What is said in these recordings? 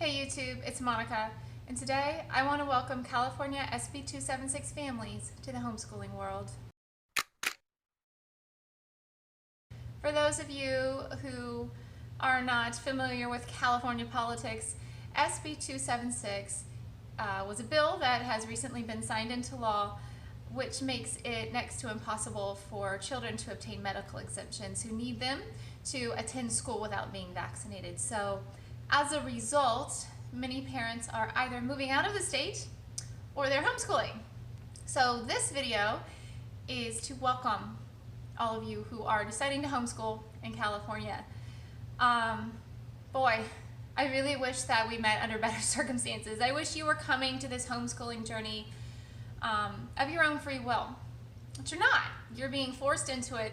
Hey YouTube, it's Monica, and today I want to welcome California SB 276 families to the homeschooling world. For those of you who are not familiar with California politics, SB 276 was a bill that has recently been signed into law, which makes it next to impossible for children to obtain medical exemptions who need them to attend school without being vaccinated. So as a result, many parents are either moving out of the state or they're homeschooling. So this video is to welcome all of you who are deciding to homeschool in California. Boy, I really wish that we met under better circumstances. I wish you were coming to this homeschooling journey of your own free will, but you're not. You're being forced into it.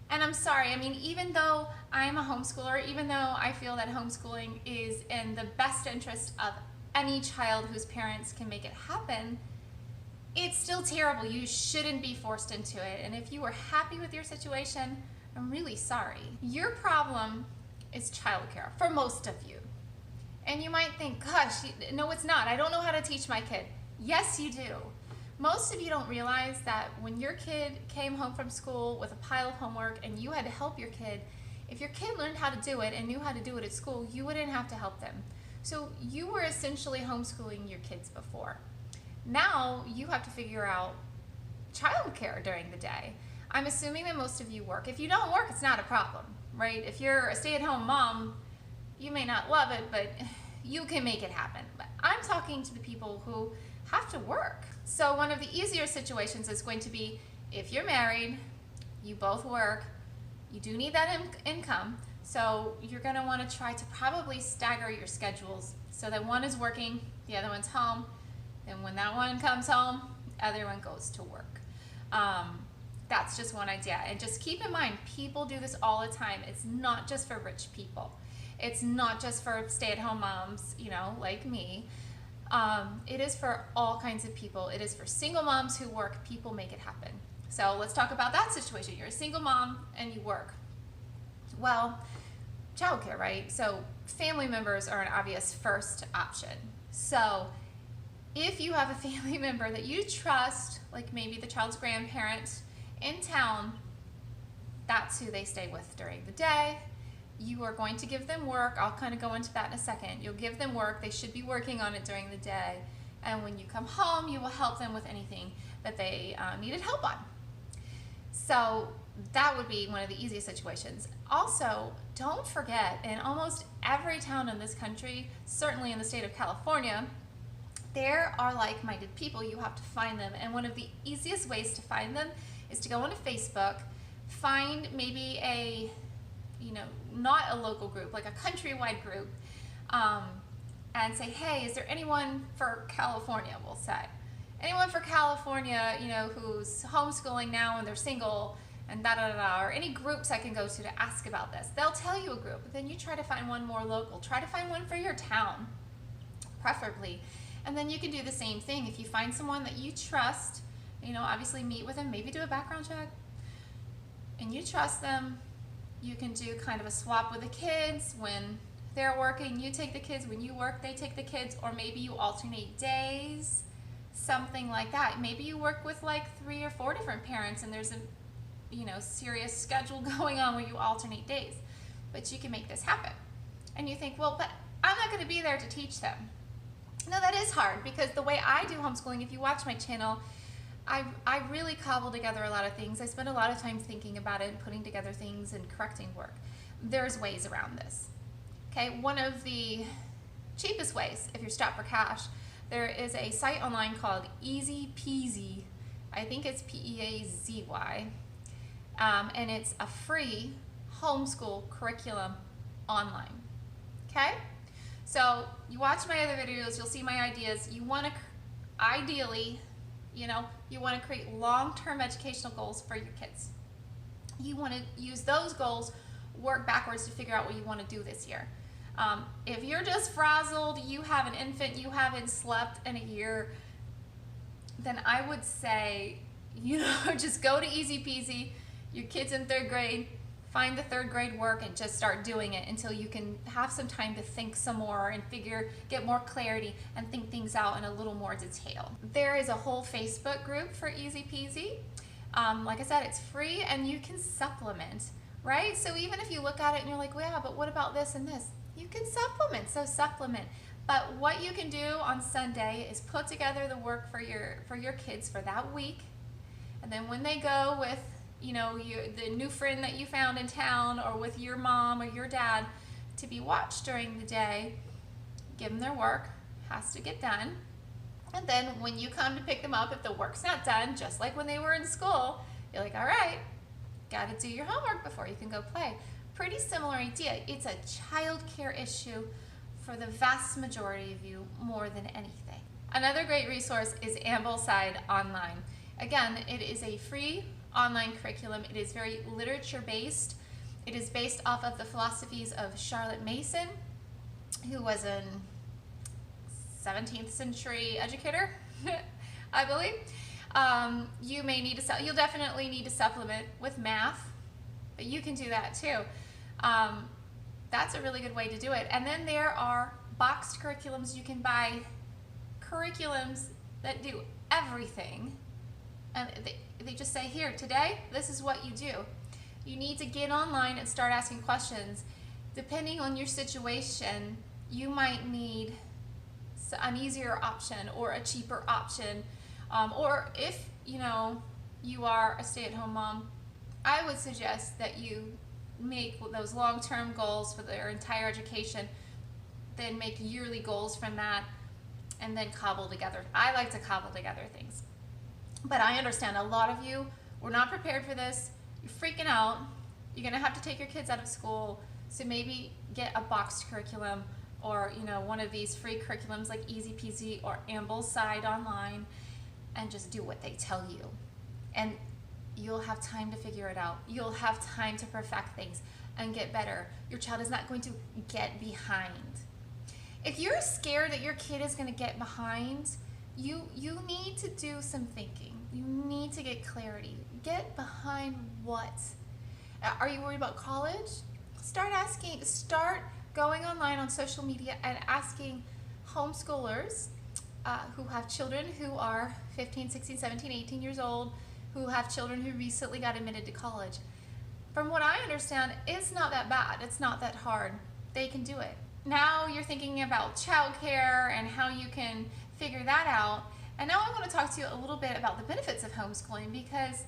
And I'm sorry, I mean, even though I'm a homeschooler, even though I feel that homeschooling is in the best interest of any child whose parents can make it happen, it's still terrible. You shouldn't be forced into it. And if you are happy with your situation, I'm really sorry. Your problem is childcare for most of you. And you might think, gosh, no, it's not. I don't know how to teach my kid. Yes, you do. Most of you don't realize that when your kid came home from school with a pile of homework and you had to help your kid, if your kid learned how to do it and knew how to do it at school, you wouldn't have to help them. So you were essentially homeschooling your kids before. Now you have to figure out childcare during the day. I'm assuming that most of you work. If you don't work, it's not a problem, right? If you're a stay-at-home mom, you may not love it, but you can make it happen. But I'm talking to the people who have to work. So one of the easier situations is going to be if you're married, you both work, you do need that income, so you're going to want to try to probably stagger your schedules so that one is working, the other one's home, and when that one comes home, the other one goes to work. That's just one idea. And just keep in mind, people do this all the time. It's not just for rich people. It's not just for stay-at-home moms, you know, like me. It is for all kinds of people. It is for single moms who work. People make it happen. So let's talk about that situation. You're a single mom and you work. Well, childcare, right? So family members are an obvious first option. So if you have a family member that you trust, like maybe the child's grandparent in town, that's who they stay with during the day. You are going to give them work. I'll kind of go into that in a second. You'll give them work. They should be working on it during the day. And when you come home, you will help them with anything that they needed help on. So that would be one of the easiest situations. Also, don't forget, in almost every town in this country, certainly in the state of California, there are like-minded people. You have to find them. And one of the easiest ways to find them is to go onto Facebook, find maybe a not a local group, like a countrywide group, and say, hey, is there anyone for California, we'll say. Anyone for California, who's homeschooling now and they're single and da-da-da-da, or any groups I can go to ask about this. They'll tell you a group, but then you try to find one more local. Try to find one for your town, preferably. And then you can do the same thing. If you find someone that you trust, obviously meet with them, maybe do a background check, and you trust them, you can do kind of a swap with the kids. When they're working, you take the kids. When you work, they take the kids. Or maybe you alternate days, something like that. Maybe you work with like 3 or 4 different parents and there's a serious schedule going on where you alternate days. But you can make this happen. And you think, well, but I'm not going to be there to teach them. No, that is hard, because the way I do homeschooling, if you watch my channel, I really cobble together a lot of things. I spend a lot of time thinking about it and putting together things and correcting work. There's ways around this. Okay, one of the cheapest ways, if you're strapped for cash, there is a site online called Easy Peasy. I think it's P-E-A-Z-Y. And it's a free homeschool curriculum online. Okay? So you watch my other videos, you'll see my ideas. You want to, ideally, you want to create long-term educational goals for your kids. You want to use those goals, work backwards to figure out what you want to do this year. If you're just frazzled, you have an infant, you haven't slept in a year, then I would say, just go to Easy Peasy. Your kid's in 3rd grade, find the third grade work and just start doing it until you can have some time to think some more and get more clarity and think things out in a little more detail. There is a whole Facebook group for Easy Peasy. Like I said, it's free and you can supplement, right? So even if you look at it and you're like, well, yeah, but what about this and this? You can supplement, so supplement. But what you can do on Sunday is put together the work for your kids for that week. And then when they go with, the new friend that you found in town, or with your mom or your dad to be watched during the day, give them their work, has to get done. And then when you come to pick them up, if the work's not done, just like when they were in school, you're like, all right, got to do your homework before you can go play. Pretty similar idea. It's a childcare issue for the vast majority of you more than anything. Another great resource is Ambleside Online. Again, it is a free online curriculum. It is very literature-based. It is based off of the philosophies of Charlotte Mason, who was a 17th century educator, I believe. You'll definitely need to supplement with math, but you can do that too. That's a really good way to do it. And then there are boxed curriculums. You can buy curriculums that do everything. And they just say, here, today, this is what you do. You need to get online and start asking questions. Depending on your situation, you might need an easier option or a cheaper option. Or if, you are a stay-at-home mom, I would suggest that you make those long-term goals for their entire education, then make yearly goals from that, and then cobble together. I like to cobble together things. But I understand a lot of you were not prepared for this. You're freaking out. You're gonna have to take your kids out of school. So maybe get a boxed curriculum, or one of these free curriculums like Easy Peasy or Ambleside Online, and just do what they tell you. And you'll have time to figure it out. You'll have time to perfect things and get better. Your child is not going to get behind. If you're scared that your kid is gonna get behind, you need to do some thinking. You need to get clarity. Get behind what? Are you worried about college? Start going online on social media and asking homeschoolers who have children who are 15, 16, 17, 18 years old, who have children who recently got admitted to college. From what I understand, it's not that bad. It's not that hard. They can do it. Now you're thinking about childcare and how you can figure that out. And now I want to talk to you a little bit about the benefits of homeschooling, because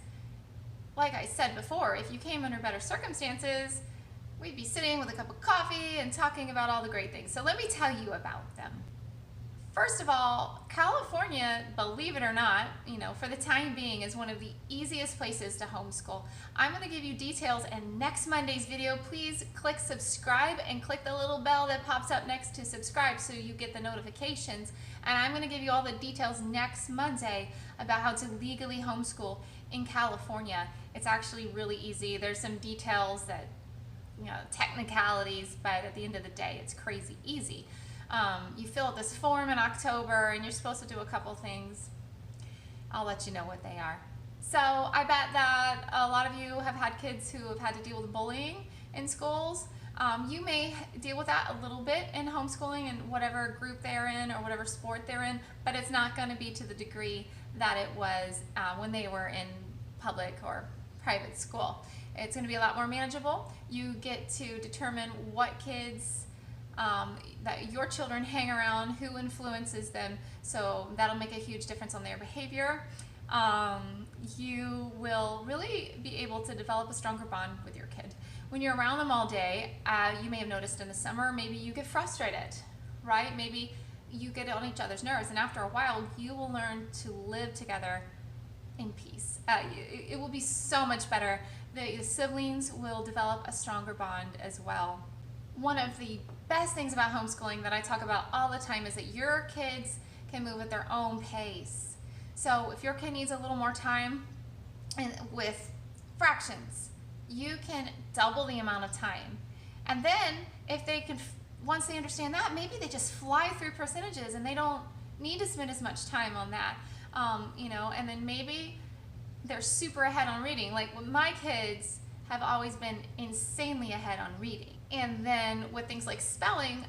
like I said before, if you came under better circumstances, we'd be sitting with a cup of coffee and talking about all the great things. So let me tell you about them. First of all, California, believe it or not, for the time being, is one of the easiest places to homeschool. I'm going to give you details in next Monday's video. Please click subscribe and click the little bell that pops up next to subscribe so you get the notifications. And I'm going to give you all the details next Monday about how to legally homeschool in California. It's actually really easy. There's some details that, technicalities, but at the end of the day, it's crazy easy. You fill out this form in October and you're supposed to do a couple things. I'll let you know what they are. So I bet that a lot of you have had kids who have had to deal with bullying in schools. You may deal with that a little bit in homeschooling and whatever group they're in or whatever sport they're in, but it's not going to be to the degree that it was when they were in public or private school. It's going to be a lot more manageable. You get to determine what kids that your children hang around, who influences them, so that'll make a huge difference on their behavior. You will really be able to develop a stronger bond with your kid. When you're around them all day, you may have noticed in the summer, maybe you get frustrated, right? Maybe you get on each other's nerves, and after a while, you will learn to live together in peace. It will be so much better. The siblings will develop a stronger bond as well. One of the best things about homeschooling that I talk about all the time is that your kids can move at their own pace. So if your kid needs a little more time and with fractions, you can double the amount of time. And then if they can, once they understand that, maybe they just fly through percentages and they don't need to spend as much time on that. And then maybe they're super ahead on reading. Like with my kids, have always been insanely ahead on reading. And then with things like spelling,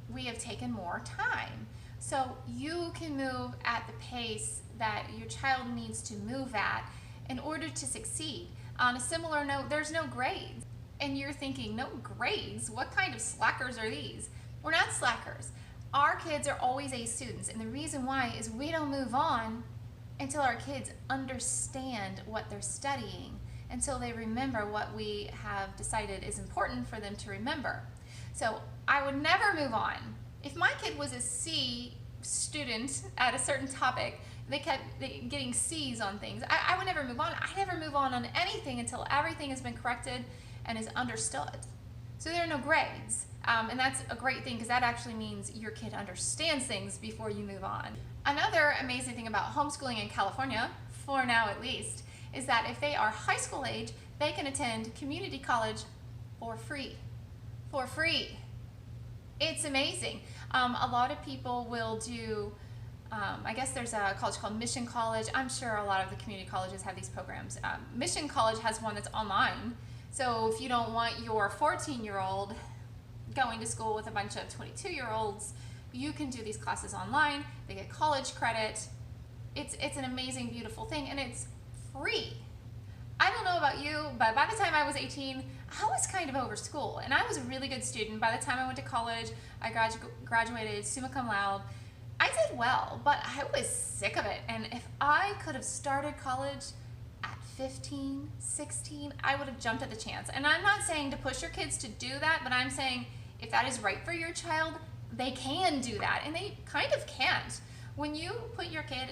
we have taken more time. So you can move at the pace that your child needs to move at in order to succeed. On a similar note, there's no grades. And you're thinking, no grades? What kind of slackers are these? We're not slackers. Our kids are always A students, and the reason why is we don't move on until our kids understand what they're studying, until they remember what we have decided is important for them to remember. So I would never move on. If my kid was a C student at a certain topic, they kept getting C's on things, I would never move on. I never move on anything until everything has been corrected and is understood. So there are no grades. And that's a great thing because that actually means your kid understands things before you move on. Another amazing thing about homeschooling in California, for now at least, is that if they are high school age, they can attend community college for free. For free. It's amazing. A lot of people will do, I guess there's a college called Mission College. I'm sure a lot of the community colleges have these programs. Mission College has one that's online. So if you don't want your 14-year-old going to school with a bunch of 22-year-olds, you can do these classes online. They get college credit. It's an amazing, beautiful thing, and it's free. I don't know about you, but by the time I was 18, I was kind of over school, and I was a really good student. By the time I went to college, I graduated summa cum laude. I did well, but I was sick of it, and if I could have started college at 15, 16, I would have jumped at the chance. And I'm not saying to push your kids to do that, but I'm saying if that is right for your child, they can do that, and they kind of can't. When you put your kid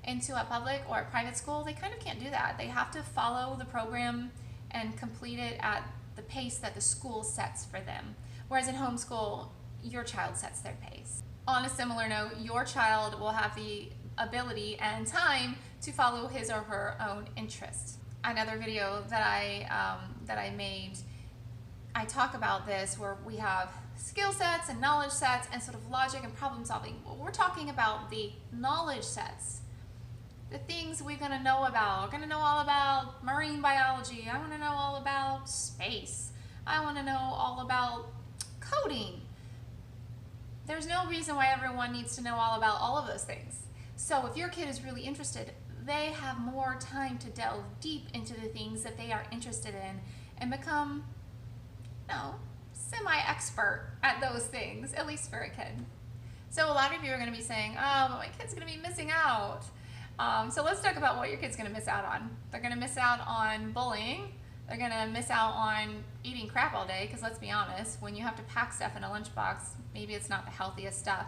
into a public or a private school, they kind of can't do that. They have to follow the program and complete it at the pace that the school sets for them. Whereas in homeschool, your child sets their pace. On a similar note, your child will have the ability and time to follow his or her own interests. Another video that I made, I talk about this where we have skill sets and knowledge sets and sort of logic and problem solving. Well, we're talking about the knowledge sets, the things we're going to know about. We're going to know all about marine biology. I want to know all about space. I want to know all about coding. There's no reason why everyone needs to know all about all of those things. So if your kid is really interested, they have more time to delve deep into the things that they are interested in and become, semi-expert at those things, at least for a kid. So a lot of you are going to be saying, oh, but my kid's going to be missing out. So let's talk about what your kid's going to miss out on. They're going to miss out on bullying. They're going to miss out on eating crap all day, because let's be honest, when you have to pack stuff in a lunchbox, maybe it's not the healthiest stuff.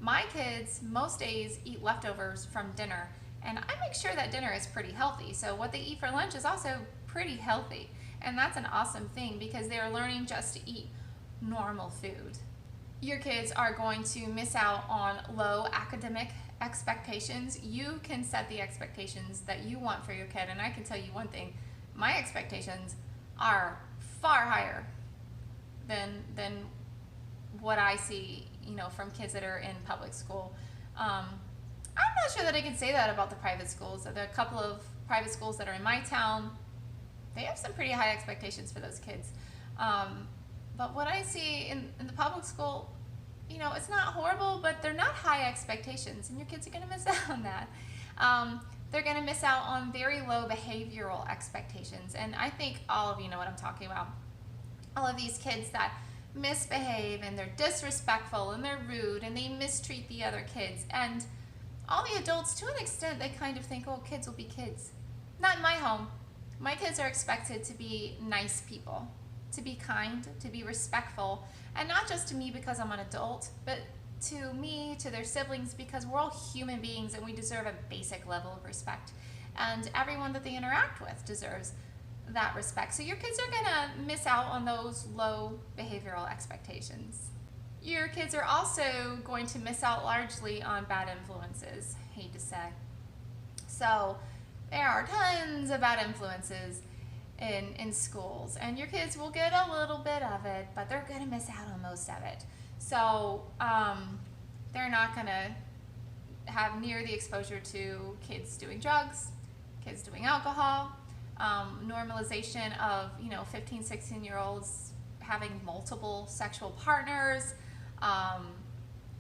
My kids most days eat leftovers from dinner, and I make sure that dinner is pretty healthy. So what they eat for lunch is also pretty healthy. And that's an awesome thing because they are learning just to eat normal food. Your kids are going to miss out on low academic expectations. You can set the expectations that you want for your kid, and I can tell you one thing, my expectations are far higher than what I see, from kids that are in public school. I'm not sure that I can say that about the private schools. There are a couple of private schools that are in my town. They have some pretty high expectations for those kids. But what I see in the public school, it's not horrible, but they're not high expectations, and your kids are going to miss out on that. They're going to miss out on very low behavioral expectations, and I think all of you know what I'm talking about. All of these kids that misbehave, and they're disrespectful, and they're rude, and they mistreat the other kids, and all the adults, to an extent, they kind of think, oh, kids will be kids. Not in my home. My kids are expected to be nice people, to be kind, to be respectful, and not just to me because I'm an adult, but to me, to their siblings, because we're all human beings and we deserve a basic level of respect. And everyone that they interact with deserves that respect. So your kids are gonna miss out on those low behavioral expectations. Your kids are also going to miss out largely on bad influences, hate to say. So there are tons of bad influences in schools, and your kids will get a little bit of it, but they're going to miss out on most of it. So they're not going to have near the exposure to kids doing drugs, kids doing alcohol, normalization of 15, 16-year-olds having multiple sexual partners.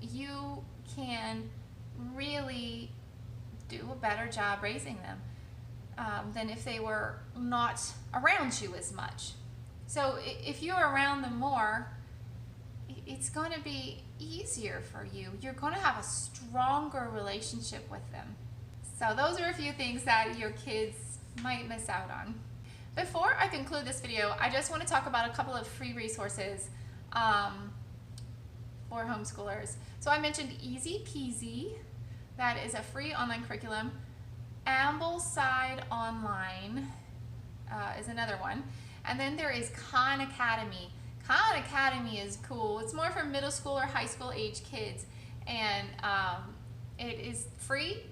You can really do a better job raising them than if they were not around you as much. So if you're around them more, it's going to be easier for you. You're going to have a stronger relationship with them. So those are a few things that your kids might miss out on. Before I conclude this video, I just want to talk about a couple of free resources for homeschoolers. So I mentioned Easy Peasy. That is a free online curriculum. Ambleside Online is another one. And then there is Khan Academy. Khan Academy is cool. It's more for middle school or high school age kids. And it is free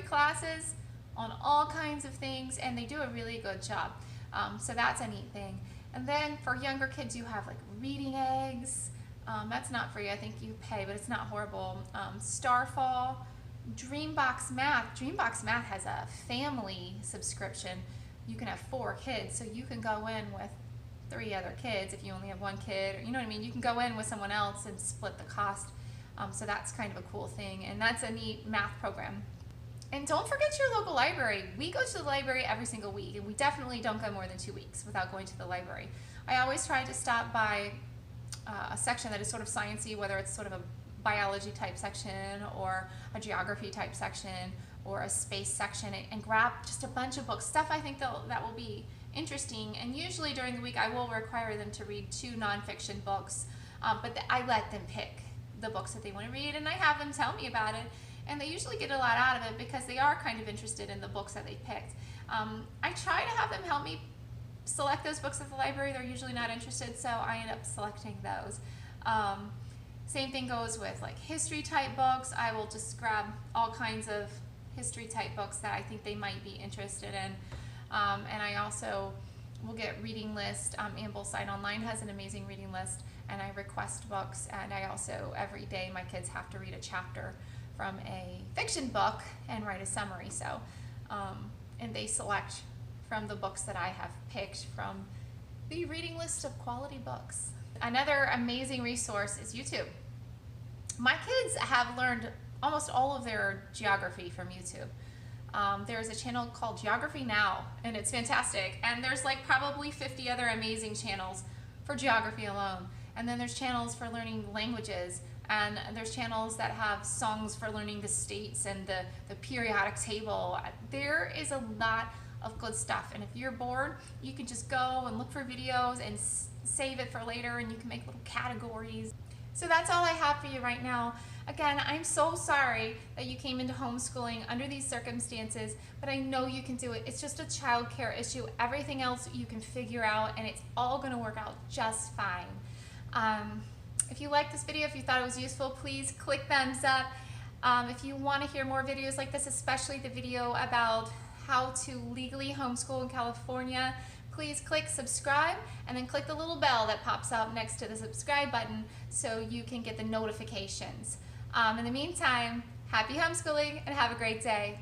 classes on all kinds of things, and they do a really good job. So that's a neat thing. And then for younger kids, you have like Reading Eggs. That's not free. I think you pay, but it's not horrible. Starfall. Dreambox Math. Dreambox Math has a family subscription. You can have 4 kids, so you can go in with 3 other kids if you only have 1 kid, or you know what I mean. You can go in with someone else and split the cost. So that's kind of a cool thing, and that's a neat math program. And don't forget your local library. We go to the library every single week, and we definitely don't go more than 2 weeks without going to the library. I always try to stop by a section that is sort of sciencey, whether it's sort of a biology type section or a geography type section or a space section, and grab just a bunch of books, stuff I think that will be interesting. And usually during the week I will require them to read 2 nonfiction books, but I let them pick the books that they want to read, and I have them tell me about it, and they usually get a lot out of it because they are kind of interested in the books that they picked. I try to have them help me select those books at the library. They're usually not interested, so I end up selecting those. Same thing goes with like history type books. I will just grab all kinds of history type books that I think they might be interested in. And I also will get reading list. Ambleside Online has an amazing reading list, and I request books. And I also, every day, my kids have to read a chapter from a fiction book and write a summary. So, and they select from the books that I have picked from the reading list of quality books. Another amazing resource is YouTube. My kids have learned almost all of their geography from YouTube. There's a channel called Geography Now, and it's fantastic. And there's like probably 50 other amazing channels for geography alone. And then there's channels for learning languages, and there's channels that have songs for learning the states and the periodic table. There is a lot of good stuff, and if you're bored, you can just go and look for videos and save it for later, and you can make little categories. So that's all I have for you right now. Again, I'm so sorry that you came into homeschooling under these circumstances, but I know you can do it. It's just a childcare issue. Everything else you can figure out, and it's all going to work out just fine. If you liked this video, if you thought it was useful, please click thumbs up. If you want to hear more videos like this, especially the video about how to legally homeschool in California, please click subscribe, and then click the little bell that pops up next to the subscribe button so you can get the notifications. In the meantime, happy homeschooling and have a great day.